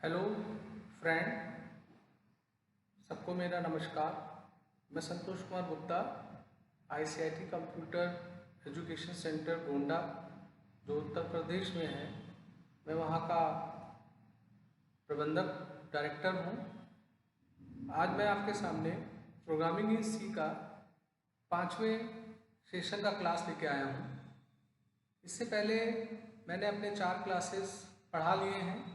Hello friend, सबको मेरा नमस्कार। मैं Santosh Kumar Gupta, ICIT computer education centre Gonda जो उत्तर प्रदेश में है, मैं वहाँ का प्रबंधक डायरेक्टर हूँ। आज मैं आपके सामने प्रोग्रामिंग इन सी का 5वें सेशन का क्लास लेके आया हूँ। इससे पहले मैंने अपने 4 क्लासेस पढ़ा लिए हैं।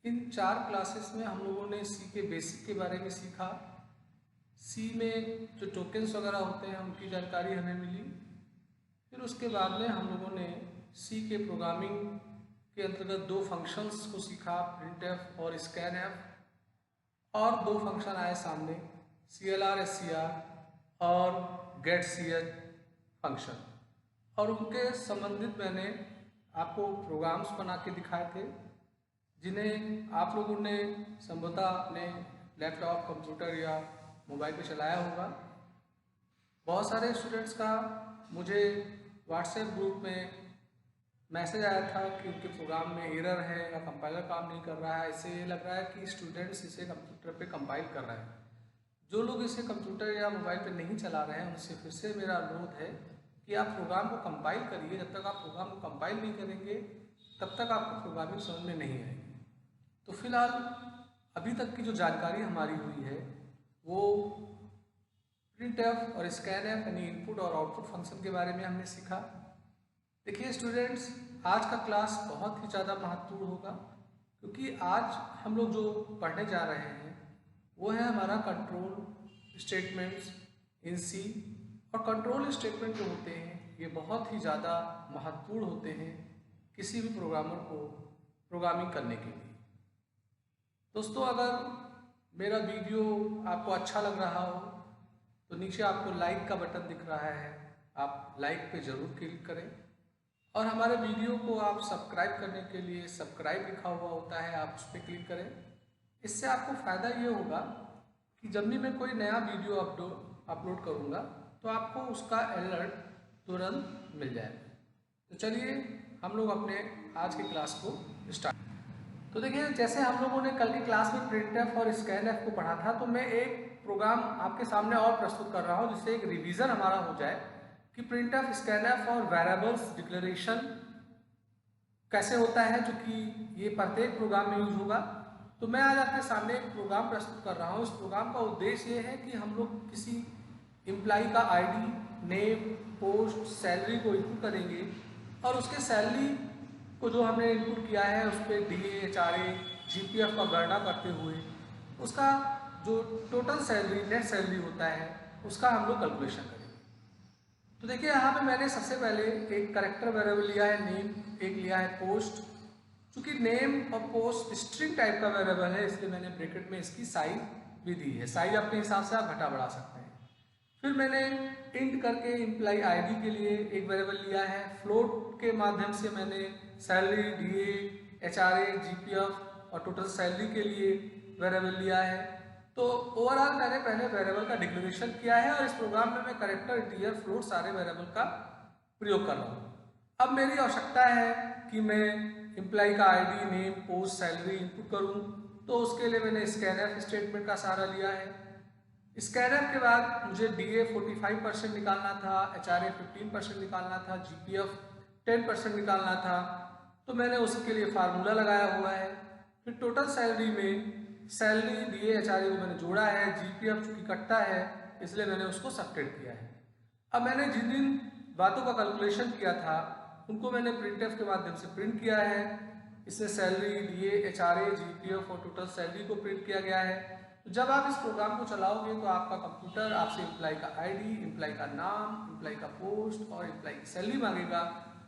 इन 4 क्लासेस में हम लोगों ने सी के बेसिक के बारे में सीखा। सी में जो टोकन्स वगैरह होते हैं उनकी जानकारी हमें मिली। फिर उसके बाद में हम लोगों ने सी के प्रोग्रामिंग के अंतर्गत 2 फंक्शंस को सीखा, प्रिंटफ और स्कैनफ, और 2 फंक्शन आए सामने, CLR SCR और getCH फंक्शन, और उनके संबंधित मैंने आपको प्रोग्राम्स बना के दिखाए थे जिन्हें आप लोगों ने संभवतः अपने लैपटॉप, कंप्यूटर या मोबाइल पे चलाया होगा। बहुत सारे स्टूडेंट्स का मुझे व्हाट्सएप ग्रुप में मैसेज आया था कि उनके प्रोग्राम में एरर है या कंपाइलर काम नहीं कर रहा है। इससे ये लग रहा है कि स्टूडेंट्स इसे कंप्यूटर पे कंपाइल कर रहे हैं। जो लोग इसे कंप्यूटर या मोबाइल पे नहीं चला रहे हैं उनसे फिर से मेरा अनुरोध है कि आप प्रोग्राम को कंपाइल करिए। जब तक आप प्रोग्राम को कंपाइल नहीं करेंगे तब तक आपको प्रोग्रामिंग समझ में नहीं आएगी। तो फिलहाल अभी तक की जो जानकारी हमारी हुई है वो प्रिंटफ और स्कैनफ यानी इनपुट और आउटपुट फंक्शन के बारे में हमने सीखा। देखिए स्टूडेंट्स, आज का क्लास बहुत ही ज़्यादा महत्वपूर्ण होगा क्योंकि आज हम लोग जो पढ़ने जा रहे हैं वो है हमारा कंट्रोल स्टेटमेंट्स इन सी। और कंट्रोल स्टेटमेंट जो होते हैं ये बहुत ही ज़्यादा महत्वपूर्ण होते हैं किसी भी प्रोग्रामर को प्रोग्रामिंग करने के लिए। दोस्तों, अगर मेरा वीडियो आपको अच्छा लग रहा हो तो नीचे आपको लाइक का बटन दिख रहा है, आप लाइक पे ज़रूर क्लिक करें। और हमारे वीडियो को आप सब्सक्राइब करने के लिए सब्सक्राइब लिखा हुआ होता है, आप उस पर क्लिक करें। इससे आपको फ़ायदा ये होगा कि जब भी मैं कोई नया वीडियो अपलोड करूँगा तो आपको उसका अलर्ट तुरंत मिल जाएगा। तो चलिए हम लोग अपने आज की क्लास को स्टार्ट। तो देखिए, जैसे हम लोगों ने कल की क्लास में प्रिंटफ और स्कैनफ को पढ़ा था, तो मैं एक प्रोग्राम आपके सामने और प्रस्तुत कर रहा हूँ जिससे एक रिवीजन हमारा हो जाए कि प्रिंटफ, स्कैनफ और वेरिएबल्स डिक्लेरेशन कैसे होता है, जो कि ये प्रत्येक प्रोग्राम में यूज होगा। तो मैं आज आपके सामने एक प्रोग्राम प्रस्तुत कर रहा हूँ। इस प्रोग्राम का उद्देश्य ये है कि हम लोग किसी एम्प्लॉय का ID, नेम, पोस्ट, सैलरी को इनपुट करेंगे और उसके सैलरी को जो हमने इनपुट किया है उस पर DA, HRA, GPF का गणना करते हुए उसका जो टोटल सैलरी, नेट सैलरी होता है उसका हम लोग कैलकुलेशन करेंगे। तो देखिए, यहाँ पे मैंने सबसे पहले एक कैरेक्टर वेरिएबल लिया है नेम, एक लिया है पोस्ट। चूँकि नेम और पोस्ट स्ट्रिंग टाइप का वेरिएबल है इसलिए मैंने ब्रैकेट में इसकी साइज भी दी है। साइज अपने हिसाब से आप घटा बढ़ा सकते हैं। फिर मैंने इंट करके एम्प्लॉय ID के लिए एक वेरिएबल लिया है। फ्लोट के माध्यम से मैंने सैलरी, DA, HRA, GPF और टोटल सैलरी के लिए वेरिएबल लिया है। तो ओवरऑल मैंने पहले वेरिएबल का डिक्लेरेशन किया है और इस प्रोग्राम में मैं कैरेक्टर, इंटीजर, फ्लोट सारे वेरिएबल का प्रयोग कर रहा हूँ। अब मेरी आवश्यकता है कि मैं एम्प्लॉय का ID, name, post, salary input करूँ, तो उसके लिए मैंने स्कैनफ स्टेटमेंट का सहारा लिया है। स्कैनफ के बाद मुझे DA 45% निकालना था, HRA 15% निकालना था, GPF 10% निकालना था। तो मैंने उसके लिए फार्मूला लगाया हुआ है। फिर टोटल सैलरी में सैलरी, DA, HRA को मैंने जोड़ा है। GPF चूँकि कटता है इसलिए मैंने उसको सब्ट्रैक्ट किया है। अब मैंने जिन बातों का कैलकुलेशन किया था उनको मैंने प्रिंटफ के माध्यम से प्रिंट किया है। इसमें सैलरी, DA, HRA, GPF और टोटल सैलरी को प्रिंट किया गया है। तो जब आप इस प्रोग्राम को चलाओगे तो आपका कंप्यूटर आपसे एम्प्लॉय का ID, एम्प्लॉय का नाम, एम्प्लॉय का पोस्ट और एम्प्लॉय की सैलरी मांगेगा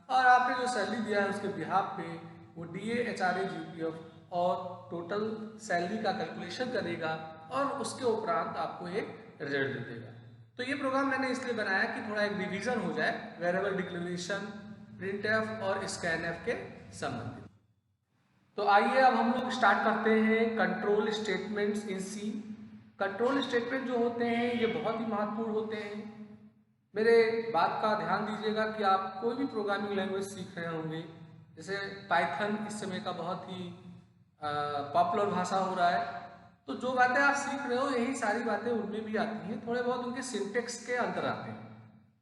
और आपने जो सैलरी दिया है उसके बिहाफ पे वो DA, HRA, GPF और टोटल सैलरी का कैलकुलेशन करेगा और उसके उपरांत आपको एक रिजल्ट दे देगा। तो ये प्रोग्राम मैंने इसलिए बनाया कि थोड़ा एक रिवीजन हो जाए वेरिएबल डिक्लेरेशन, प्रिंटफ और स्कैनफ के संबंधित। तो आइए अब हम लोग स्टार्ट करते हैं control statements in C. Control statement जो होते हैं ये बहुत ही महत्वपूर्ण होते हैं। मेरे बात का ध्यान दीजिएगा कि आप कोई भी प्रोग्रामिंग लैंग्वेज सीख रहे होंगे, जैसे पाइथन इस समय का बहुत ही पॉपुलर भाषा हो रहा है। तो जो बातें आप सीख रहे हो यही सारी बातें उनमें भी आती हैं, थोड़े बहुत उनके सिंटेक्स के अंतर आते हैं।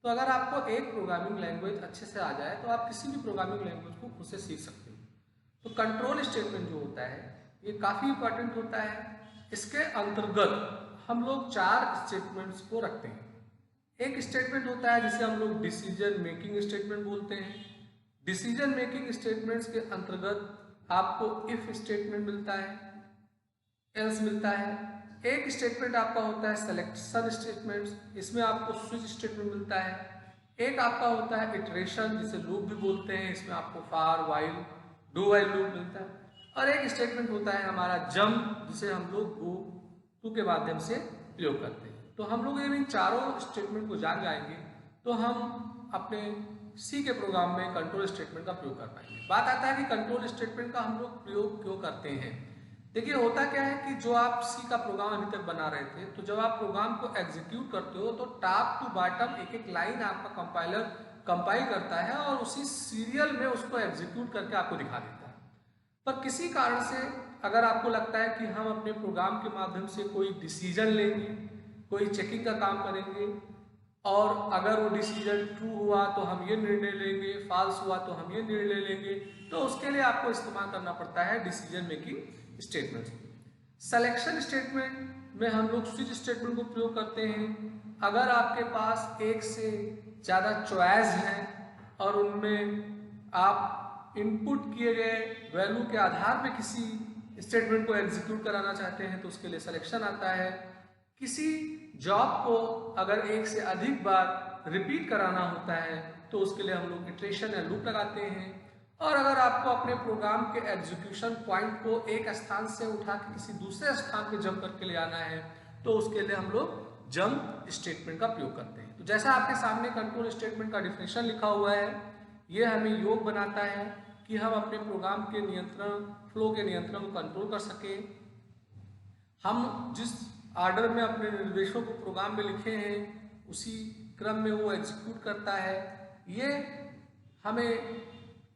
तो अगर आपको एक प्रोग्रामिंग लैंग्वेज अच्छे से आ जाए तो आप किसी भी प्रोग्रामिंग लैंग्वेज को खुद से सीख सकते हो। तो कंट्रोल स्टेटमेंट जो होता है ये काफ़ी इंपॉर्टेंट होता है। इसके अंतर्गत हम लोग 4 स्टेटमेंट्स को रखते हैं। एक स्टेटमेंट होता है जिसे हम लोग डिसीजन मेकिंग स्टेटमेंट बोलते हैं। डिसीजन मेकिंग स्टेटमेंट्स के अंतर्गत आपको इफ स्टेटमेंट मिलता है, एल्स मिलता है। एक स्टेटमेंट आपका होता है सिलेक्शन स्टेटमेंट्स, इसमें आपको स्विच स्टेटमेंट मिलता है। एक आपका होता है इटरेशन जिसे लूप भी बोलते हैं, इसमें आपको for while do while loop मिलता है। और एक स्टेटमेंट होता है हमारा जंप जिसे हम लोग गो टू के माध्यम से प्रयोग करते हैं। तो हम लोग इन चारों स्टेटमेंट को जान जाएंगे तो हम अपने सी के प्रोग्राम में कंट्रोल स्टेटमेंट का प्रयोग कर पाएंगे। बात आता है कि कंट्रोल स्टेटमेंट का हम लोग प्रयोग क्यों करते हैं। देखिए होता क्या है कि जो आप सी का प्रोग्राम अभी तक बना रहे थे, तो जब आप प्रोग्राम को एग्जीक्यूट करते हो तो टॉप टू बॉटम एक एक लाइन आपका कंपाइलर कंपाइल करता है और उसी सीरियल में उसको एग्जीक्यूट करके आपको दिखा देता है। पर किसी कारण से अगर आपको लगता है कि हम अपने प्रोग्राम के माध्यम से कोई डिसीजन लेंगे, कोई चेकिंग का काम करेंगे, और अगर वो डिसीजन ट्रू हुआ तो हम ये निर्णय लेंगे, फॉल्स हुआ तो हम ये निर्णय लेंगे, तो उसके लिए आपको इस्तेमाल करना पड़ता है decision making statement. Selection statement में हम लोग स्विच स्टेटमेंट को प्रयोग करते हैं। अगर आपके पास एक से ज़्यादा चॉइस हैं और उनमें आप इनपुट किए गए वैल्यू के आधार पर किसी स्टेटमेंट को एग्जीक्यूट कराना चाहते हैं तो उसके लिए सिलेक्शन आता है। किसी जॉब को अगर एक से अधिक बार रिपीट कराना होता है तो उसके लिए हम लोग इटरेशन या लूप लगाते हैं। और अगर आपको अपने प्रोग्राम के एग्जीक्यूशन पॉइंट को एक स्थान से उठा के किसी दूसरे स्थान पे जंप करके ले आना है तो उसके लिए हम लोग जंप स्टेटमेंट का प्रयोग करते हैं। तो जैसा आपके सामने कंट्रोल स्टेटमेंट का डिफिनेशन लिखा हुआ है, ये हमें योग बनाता है कि हम अपने प्रोग्राम के नियंत्रण फ्लो के नियंत्रण को कंट्रोल कर सकें। हम जिस आर्डर में अपने निर्देशों को प्रोग्राम में लिखे हैं उसी क्रम में वो एग्जीक्यूट करता है। ये हमें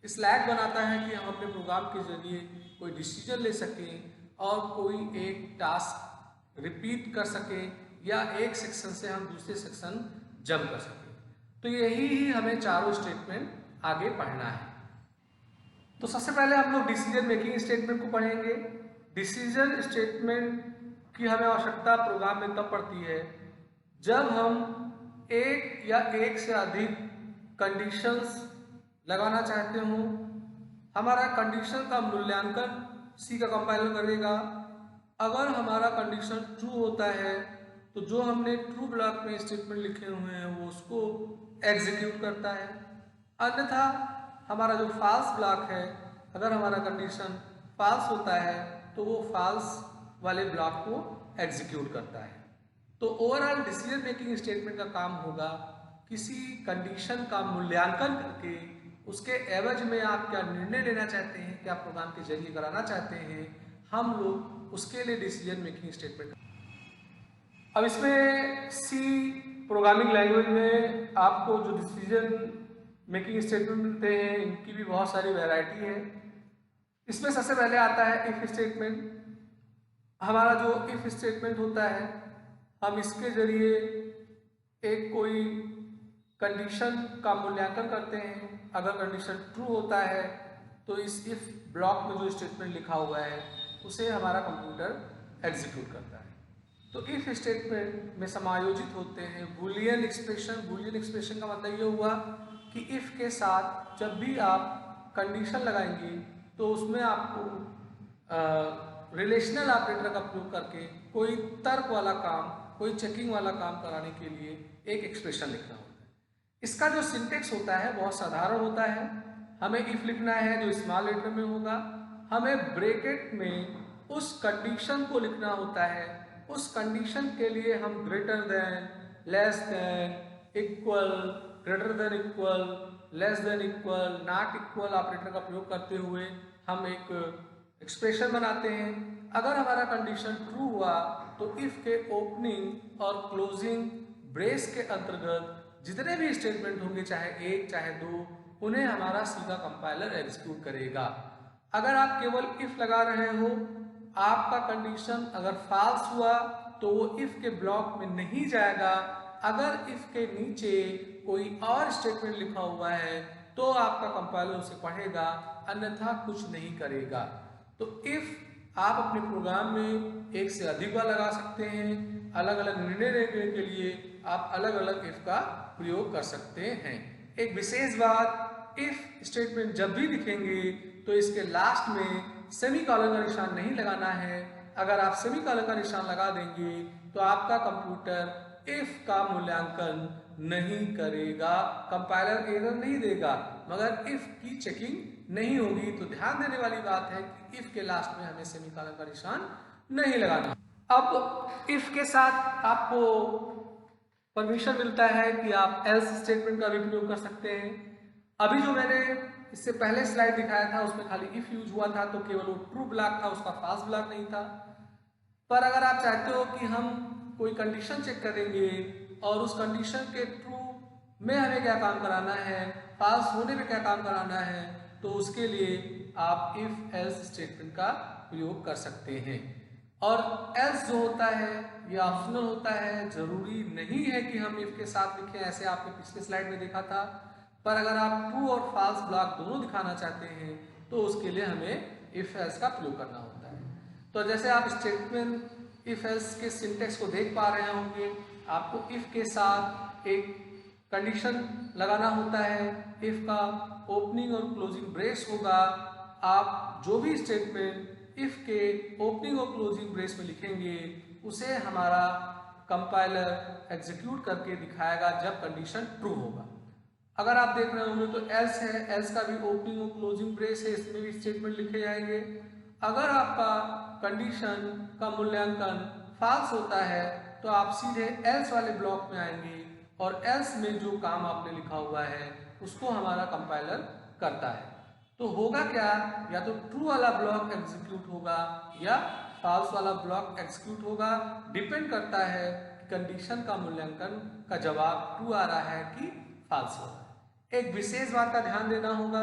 इस लायक बनाता है कि हम अपने प्रोग्राम के जरिए कोई डिसीजन ले सकें और कोई एक टास्क रिपीट कर सकें या एक सेक्शन से हम दूसरे सेक्शन जंप कर सकें। तो यही ही हमें चारों स्टेटमेंट आगे पढ़ना है। तो सबसे पहले हम लोग डिसीजन मेकिंग स्टेटमेंट को पढ़ेंगे। डिसीजन स्टेटमेंट की हमें आवश्यकता प्रोग्राम में तब पड़ती है जब हम एक या एक से अधिक कंडीशंस लगाना चाहते हो। हमारा कंडीशन का मूल्यांकन सी का कंपाइलर करेगा। अगर हमारा कंडीशन ट्रू होता है तो जो हमने ट्रू ब्लॉक में स्टेटमेंट लिखे हुए हैं वो उसको एग्जीक्यूट करता है। अन्यथा हमारा जो फॉल्स ब्लॉक है, अगर हमारा कंडीशन फॉल्स होता है तो वो फॉल्स वाले ब्लॉक को एग्जीक्यूट करता है। तो ओवरऑल डिसीजन मेकिंग स्टेटमेंट का काम होगा किसी कंडीशन का मूल्यांकन करके उसके एवज में आप क्या निर्णय लेना चाहते हैं, क्या प्रोग्राम के जरिए कराना चाहते हैं, हम लोग उसके लिए डिसीजन मेकिंग स्टेटमेंट। अब इसमें सी प्रोग्रामिंग लैंग्वेज में आपको जो डिसीजन मेकिंग स्टेटमेंट मिलते हैं इनकी भी बहुत सारी वैरायटी है। इसमें सबसे पहले आता है इफ स्टेटमेंट। हमारा जो इफ स्टेटमेंट होता है हम इसके जरिए एक कोई कंडीशन का मूल्यांकन करते हैं। अगर कंडीशन ट्रू होता है तो इस इफ ब्लॉक में जो स्टेटमेंट लिखा हुआ है उसे हमारा कंप्यूटर एग्जीक्यूट करता है। तो इफ स्टेटमेंट में समायोजित होते हैं बूलियन एक्सप्रेशन। बूलियन एक्सप्रेशन का मतलब ये हुआ कि इफ के साथ जब भी आप कंडीशन लगाएंगे तो उसमें आपको रिलेशनल ऑपरेटर का प्रयोग करके कोई तर्क वाला काम, कोई चेकिंग वाला काम कराने के लिए एक एक्सप्रेशन लिखना होता है। इसका जो सिंटेक्स होता है बहुत साधारण होता है। हमें इफ लिखना है जो स्मॉल लेटर में होगा, हमें ब्रैकेट में उस कंडीशन को लिखना होता है। उस कंडीशन के लिए हम greater than, less than, equal, greater than equal, less than equal, not equal operator का प्रयोग करते हुए हम एक एक्सप्रेशन बनाते हैं। अगर हमारा कंडीशन ट्रू हुआ तो इफ के ओपनिंग और क्लोजिंग ब्रेस के अंतर्गत जितने भी स्टेटमेंट होंगे, चाहे एक चाहे दो, उन्हें हमारा सी का कंपाइलर एग्जीक्यूट करेगा। अगर आप केवल इफ लगा रहे हो, आपका कंडीशन अगर फॉल्स हुआ तो वो इफ के ब्लॉक में नहीं जाएगा। अगर इफ के नीचे कोई और स्टेटमेंट लिखा हुआ है तो आपका कंपाइलर उसे पढ़ेगा, अन्यथा कुछ नहीं करेगा। तो इफ आप अपने प्रोग्राम में एक से अधिक बार लगा सकते हैं। अलग अलग निर्णय लेने के लिए आप अलग अलग इफ का प्रयोग कर सकते हैं। एक विशेष बात, इफ स्टेटमेंट जब भी लिखेंगे तो इसके लास्ट में सेमीकोलन का निशान नहीं लगाना है। अगर आप सेमीकोलन का निशान लगा देंगे तो आपका कंप्यूटर इफ का मूल्यांकन नहीं करेगा, कंपाइलर एरर नहीं देगा, मगर इफ की चेकिंग नहीं होगी। तो ध्यान देने वाली बात है कि इफ के लास्ट में हमें सेमीकोलन का निशान नहीं लगाना। अब इफ के साथ आपको परमिशन मिलता है कि आप एल्स स्टेटमेंट का भी प्रयोग कर सकते हैं। अभी जो मैंने इससे पहले स्लाइड दिखाया था उसमें खाली इफ यूज हुआ था, तो केवल वो ट्रू ब्लॉक था, उसका फॉल्स ब्लॉक नहीं था। पर अगर आप चाहते हो कि हम कोई कंडीशन चेक करेंगे और उस कंडीशन के ट्रू में हमें क्या काम कराना है, फॉल्स होने में क्या काम कराना है, तो उसके लिए आप इफ एल्स स्टेटमेंट का प्रयोग कर सकते हैं। और एल्स जो होता है ये ऑप्शनल होता है, जरूरी नहीं है कि हम इफ के साथ लिखें, ऐसे आपने पिछले स्लाइड में देखा था। पर अगर आप ट्रू और फॉल्स ब्लॉक दोनों दिखाना चाहते हैं तो उसके लिए हमें इफ एल्स का प्रयोग करना होता है। तो जैसे आप स्टेटमेंट इफ एल्स के सिंटेक्स को देख पा रहे होंगे, आपको इफ के साथ एक कंडीशन लगाना होता है। इफ का ओपनिंग और क्लोजिंग ब्रेस होगा। आप जो भी स्टेटमेंट इफ के ओपनिंग और क्लोजिंग ब्रेस में लिखेंगे उसे हमारा कंपाइलर एग्जीक्यूट करके दिखाएगा जब कंडीशन ट्रू होगा। अगर आप देख रहे होंगे तो एल्स है, एल्स का भी ओपनिंग और क्लोजिंग ब्रेस है, इसमें भी स्टेटमेंट लिखे जाएंगे। अगर आपका कंडीशन का मूल्यांकन फॉल्स होता है तो आप सीधे एल्स वाले ब्लॉक में आएंगे और एल्स में जो काम आपने लिखा हुआ है उसको हमारा कंपाइलर करता है। तो होगा क्या, या तो ट्रू वाला ब्लॉक एग्जीक्यूट होगा या फॉल्स वाला ब्लॉक एग्जीक्यूट होगा। डिपेंड करता है कि कंडीशन का मूल्यांकन का जवाब ट्रू आ रहा है कि फॉल्स हो रहा है। एक विशेष बात का ध्यान देना होगा,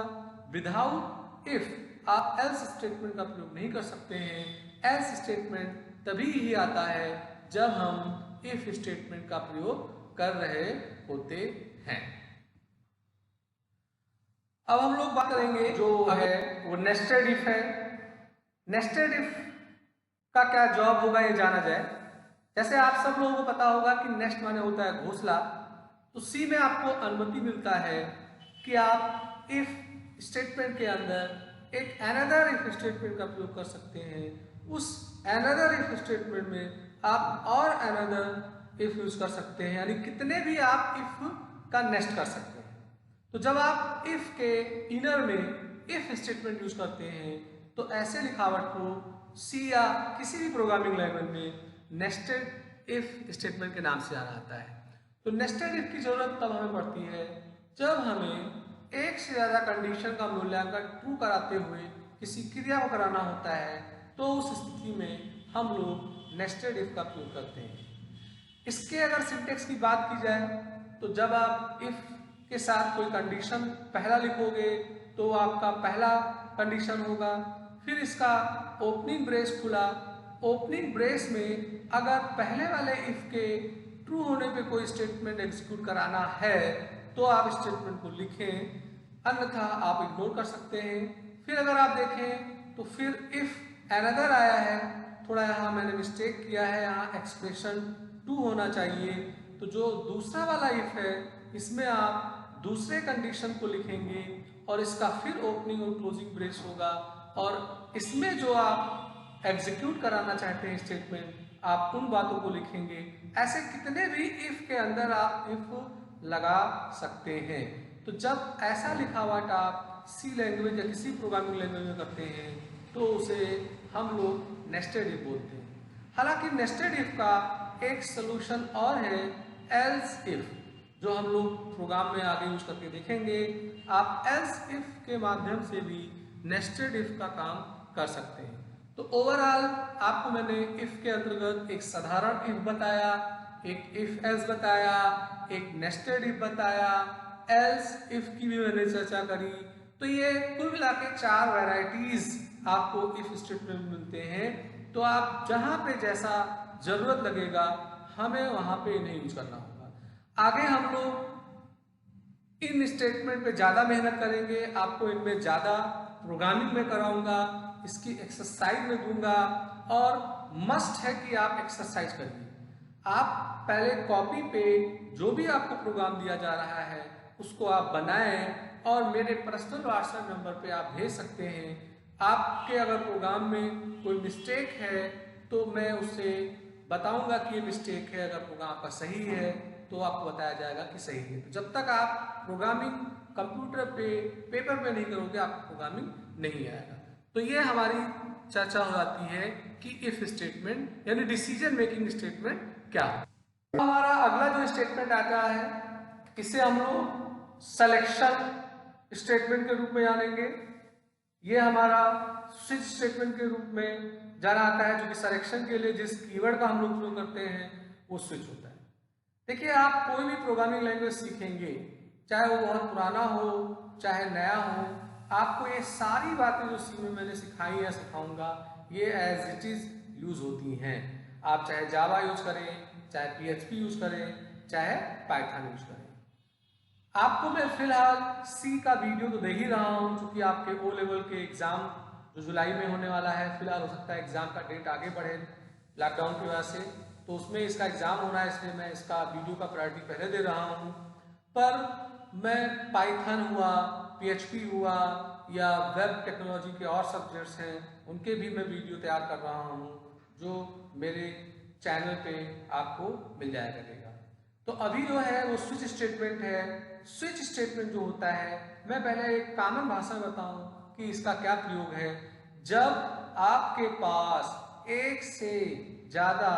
विदाउट इफ आप एल्स स्टेटमेंट का प्रयोग नहीं कर सकते हैं। एल्स स्टेटमेंट तभी ही आता है जब हम इफ स्टेटमेंट का प्रयोग कर रहे होते हैं। अब हम लोग बात करेंगे जो है वो नेस्टेड इफ है। नेस्टेड इफ का क्या जॉब होगा ये जाना जाए। जैसे आप सब लोगों को पता होगा कि नेस्ट माने होता है घोंसला, तो सी में आपको अनुमति मिलता है कि आप इफ स्टेटमेंट के अंदर एक अनदर इफ स्टेटमेंट का प्रयोग कर सकते हैं। उस अनदर इफ स्टेटमेंट में आप और अनदर इफ यूज कर सकते हैं, यानी कितने भी आप इफ का नेस्ट कर सकते हैं। तो जब आप इफ के इनर में इफ स्टेटमेंट यूज करते हैं तो ऐसे लिखावट को सी या किसी भी प्रोग्रामिंग लैंग्वेज में नेस्टेड इफ स्टेटमेंट के नाम से जाना जाता है। तो नेस्टेड इफ की जरूरत तब हमें पड़ती है जब हमें एक से ज्यादा कंडीशन का मूल्यांकन ट्रू कराते हुए किसी क्रिया को कराना होता है, तो उस स्थिति में हम लोग नेस्टेड इफ का प्रयोग करते हैं। इसके अगर सिंटेक्स की बात की जाए तो जब आप इफ के साथ कोई कंडीशन पहला लिखोगे तो आपका पहला कंडीशन होगा, फिर इसका ओपनिंग ब्रेस खुला। ओपनिंग ब्रेस में अगर पहले वाले इफ के ट्रू होने पे कोई स्टेटमेंट एग्जीक्यूट कराना है तो आप स्टेटमेंट को लिखें, अन्यथा आप इग्नोर कर सकते हैं। फिर अगर आप देखें तो फिर इफ अनदर आया है, थोड़ा यहाँ मैंने मिस्टेक किया है, यहाँ एक्सप्रेशन 2 होना चाहिए। तो जो दूसरा वाला इफ है इसमें आप दूसरे कंडीशन को लिखेंगे और इसका फिर ओपनिंग और क्लोजिंग ब्रेस होगा, और इसमें जो आप एग्जीक्यूट कराना चाहते हैं स्टेटमेंट आप उन बातों को लिखेंगे। ऐसे कितने भी इफ के अंदर आप इफ लगा सकते हैं। तो जब ऐसा लिखावट आप सी लैंग्वेज या किसी प्रोग्रामिंग लैंग्वेज में करते हैं तो उसे हम लोग नेस्टेड इफ बोलते हैं। हालांकि नेस्टेड इफ का एक सोल्यूशन और है, एल्स इफ, जो हम लोग प्रोग्राम में आगे यूज करके देखेंगे। आप एल्स इफ के माध्यम से भी नेस्टेड इफ का काम कर सकते हैं। तो ओवरऑल आपको मैंने इफ के अंतर्गत एक साधारण इफ बताया, एक इफ एल्स बताया, एक नेस्टेड इफ बताया, एल्स इफ की भी मैंने चर्चा करी। तो ये कुल मिला के 4 वैरायटीज आपको इफ स्टेटमेंट में मिलते हैं। तो आप जहां पे जैसा जरूरत लगेगा हमें वहां पे इन्हें यूज करना होगा। आगे हम लोग इन स्टेटमेंट पे ज्यादा मेहनत करेंगे, आपको इनमें ज्यादा प्रोग्रामिंग में कराऊंगा, इसकी एक्सरसाइज में दूंगा और मस्ट है कि आप एक्सरसाइज करिए। आप पहले कॉपी पे जो भी आपको प्रोग्राम दिया जा रहा है उसको आप बनाएं और मेरे पर्सनल व्हाट्सएप नंबर पे आप भेज सकते हैं। आपके अगर प्रोग्राम में कोई मिस्टेक है तो मैं उसे बताऊंगा कि ये मिस्टेक है, अगर प्रोग्राम आपका सही है तो आपको बताया जाएगा कि सही है। तो जब तक आप प्रोग्रामिंग कंप्यूटर पे पेपर पे नहीं करोगे आपको प्रोग्रामिंग नहीं आएगा। तो ये हमारी चर्चा हो जाती है कि इफ स्टेटमेंट यानी डिसीजन मेकिंग स्टेटमेंट क्या है। हमारा अगला जो स्टेटमेंट आता है इसे हम लोग सिलेक्शन स्टेटमेंट के रूप में जानेंगे। ये हमारा स्विच स्टेटमेंट के रूप में जाना आता है, जो कि सिलेक्शन के लिए जिस कीवर्ड का हम लोग प्रयोग करते हैं वो स्विच होता है। देखिए, आप कोई भी प्रोग्रामिंग लैंग्वेज सीखेंगे, चाहे वो बहुत पुराना हो चाहे नया हो, आपको ये सारी बातें जो सी में मैंने सिखाई या सिखाऊंगा ये एज इट इज यूज होती हैं। आप चाहे जावा यूज करें, चाहे PHP यूज करें, चाहे पाइथन यूज करें। आपको मैं फिलहाल सी का वीडियो तो दे ही रहा हूं, क्योंकि आपके O लेवल के एग्जाम जो जुलाई में होने वाला है, फिलहाल हो सकता है एग्जाम का डेट आगे बढ़े लॉकडाउन की वजह से, तो उसमें इसका एग्जाम होना है, इसलिए मैं इसका वीडियो का प्रायोरिटी पहले दे रहा हूं। पर मैं पाइथन हुआ, PHP हुआ या वेब टेक्नोलॉजी के और सब्जेक्ट्स हैं उनके भी मैं वीडियो तैयार कर रहा हूं, जो मेरे चैनल पे आपको मिल जाया करेगा। तो अभी जो है वो स्विच स्टेटमेंट है। स्विच स्टेटमेंट जो होता है, मैं पहले एक कॉमन भाषा में बताऊं कि इसका क्या प्रयोग है। जब आपके पास एक से ज्यादा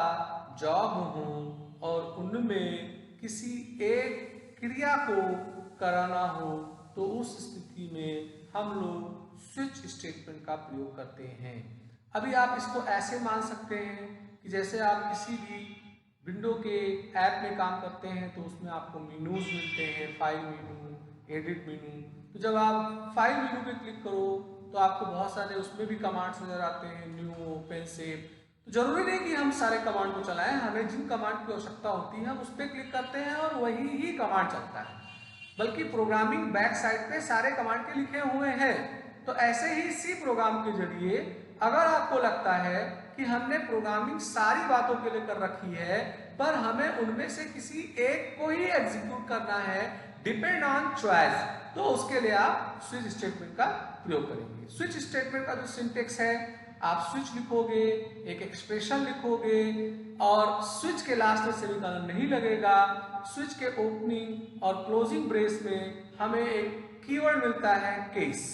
जॉब हो और उनमें किसी एक क्रिया को कराना हो, तो उस स्थिति में हम लोग स्विच स्टेटमेंट का प्रयोग करते हैं। अभी आप इसको ऐसे मान सकते हैं कि जैसे आप किसी भी विंडो के ऐप में काम करते हैं तो उसमें आपको मेनूज मिलते हैं, फाइल मेनू, एडिट मेनू। तो जब आप फाइल मेनू पे क्लिक करो तो आपको बहुत सारे उसमें भी कमांड्स नजर आते हैं, न्यू, ओपन, सेव। तो जरूरी नहीं कि हम सारे कमांड को चलाएं, हमें जिन कमांड की आवश्यकता होती है हम उस पर क्लिक करते हैं और वही ही कमांड चलता है, बल्कि प्रोग्रामिंग बैक साइड पे सारे कमांड के लिखे हुए हैं। तो ऐसे ही सी प्रोग्राम के जरिए अगर आपको लगता है कि हमने प्रोग्रामिंग सारी बातों के लिए कर रखी है पर हमें उनमें से किसी एक को ही एग्जीक्यूट करना है, डिपेंड ऑन चॉइस, तो उसके लिए आप स्विच स्टेटमेंट का प्रयोग करेंगे। स्विच स्टेटमेंट का जो सिंटेक्स है, आप स्विच लिखोगे, एक एक्सप्रेशन लिखोगे और स्विच के लास्ट में सेमीकोलन नहीं लगेगा। स्विच के ओपनिंग और क्लोजिंग ब्रेस में हमें एक कीवर्ड मिलता है केस।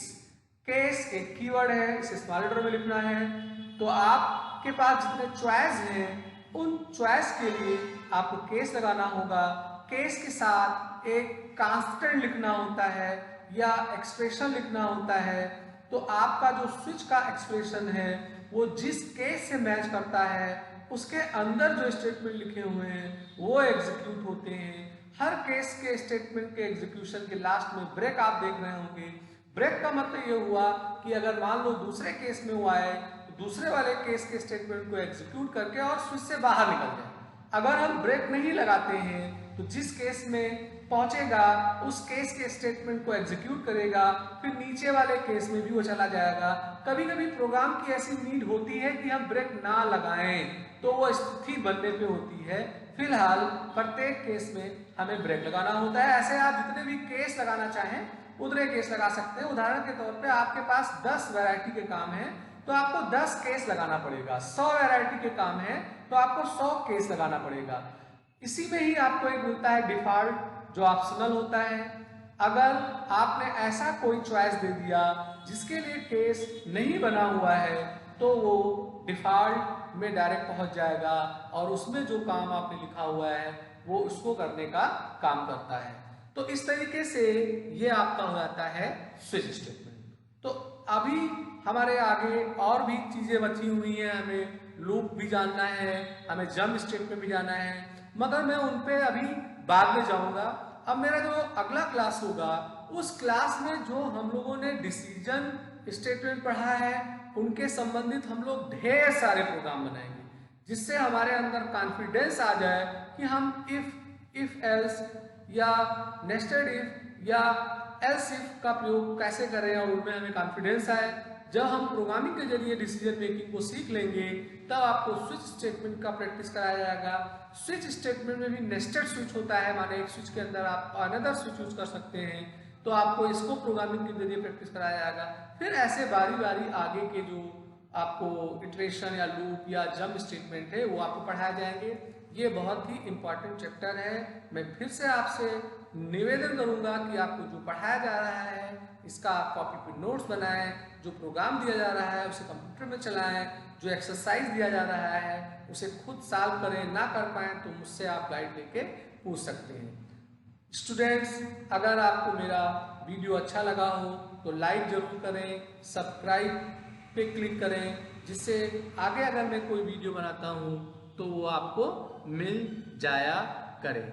केस एक कीवर्ड है, इसे स्मॉल लेटर में लिखना है। तो आपके पास जितने चॉइस हैं उन चॉइस के लिए आपको केस लगाना होगा। केस के साथ एक कांस्टेंट लिखना होता है या एक्सप्रेशन लिखना होता है। तो आपका जो स्विच का एक्सप्रेशन है वो जिस केस से मैच करता है उसके अंदर जो स्टेटमेंट लिखे हुए हैं वो एग्जीक्यूट होते हैं। हर केस के स्टेटमेंट के एग्जीक्यूशन के लास्ट में ब्रेक आप देख रहे होंगे। ब्रेक का मतलब ये हुआ कि अगर मान लो दूसरे केस में हुआ है तो दूसरे वाले केस के स्टेटमेंट को एग्जीक्यूट करके और स्विच से बाहर निकल जाए। अगर हम ब्रेक नहीं लगाते हैं तो जिस केस में पहुंचेगा उस केस के स्टेटमेंट को एग्जीक्यूट करेगा, फिर नीचे वाले केस में भी वो चला जाएगा। कभी कभी प्रोग्राम की ऐसी नीड होती है कि हम ब्रेक ना लगाएं, तो वो स्थिति बनने पे होती है। फिलहाल प्रत्येक केस में हमें ब्रेक लगाना होता है। ऐसे आप जितने भी केस लगाना चाहें उतने केस लगा सकते हैं। उदाहरण के तौर पे आपके पास 10 वैरायटी के काम है तो आपको 10 केस लगाना पड़ेगा। 100 वैरायटी के काम है तो आपको 100 केस लगाना पड़ेगा। इसी में ही आपको एक मिलता है डिफॉल्ट, जो ऑप्शनल होता है। अगर आपने ऐसा कोई चॉइस दे दिया जिसके लिए केस नहीं बना हुआ है तो वो डिफॉल्ट में डायरेक्ट पहुंच जाएगा और उसमें जो काम आपने लिखा हुआ है वो उसको करने का काम करता है। तो इस तरीके से ये आपका हो जाता है स्विच स्टेटमेंट। तो अभी हमारे आगे और भी चीजें बची हुई हैं, हमें लूप भी जानना है, हमें जंप स्टेटमेंट भी जानना है, मगर मैं उन पे अभी बाद में जाऊंगा। अब मेरा जो अगला क्लास होगा उस क्लास में जो हम लोगों ने डिसीजन स्टेटमेंट पढ़ा है उनके संबंधित हम लोग ढेर सारे प्रोग्राम बनाएंगे, जिससे हमारे अंदर कॉन्फिडेंस आ जाए कि हम इफ एल्स या नेस्टेड इफ या एल्स इफ का प्रयोग कैसे करें और उनमें हमें कॉन्फिडेंस आए। जब हम प्रोग्रामिंग के जरिए डिसीजन मेकिंग को सीख लेंगे तब आपको स्विच स्टेटमेंट का प्रैक्टिस कराया जाएगा। स्विच स्टेटमेंट में भी नेस्टेड स्विच होता है, माने एक स्विच के अंदर आप अनदर स्विच यूज कर सकते हैं, तो आपको इसको प्रोग्रामिंग के जरिए प्रैक्टिस कराया जाएगा। फिर ऐसे बारी बारी आगे के जो आपको इटरेशन या लूप या जंप स्टेटमेंट है वो आपको पढ़ाए जाएंगे। ये बहुत ही इंपॉर्टेंट चैप्टर है। मैं फिर से आपसे निवेदन करूंगा कि आपको जो पढ़ाया जा रहा है इसका आप कॉपी पे नोट्स बनाएं, जो प्रोग्राम दिया जा रहा है उसे कंप्यूटर में चलाएं, जो एक्सरसाइज दिया जा रहा है उसे खुद सॉल्व करें। ना कर पाएँ तो मुझसे आप गाइड लेके पूछ सकते हैं। स्टूडेंट्स, अगर आपको मेरा वीडियो अच्छा लगा हो तो लाइक जरूर करें, सब्सक्राइब पे क्लिक करें, जिससे आगे अगर मैं कोई वीडियो बनाता हूँ तो वो आपको मिल जाया करे।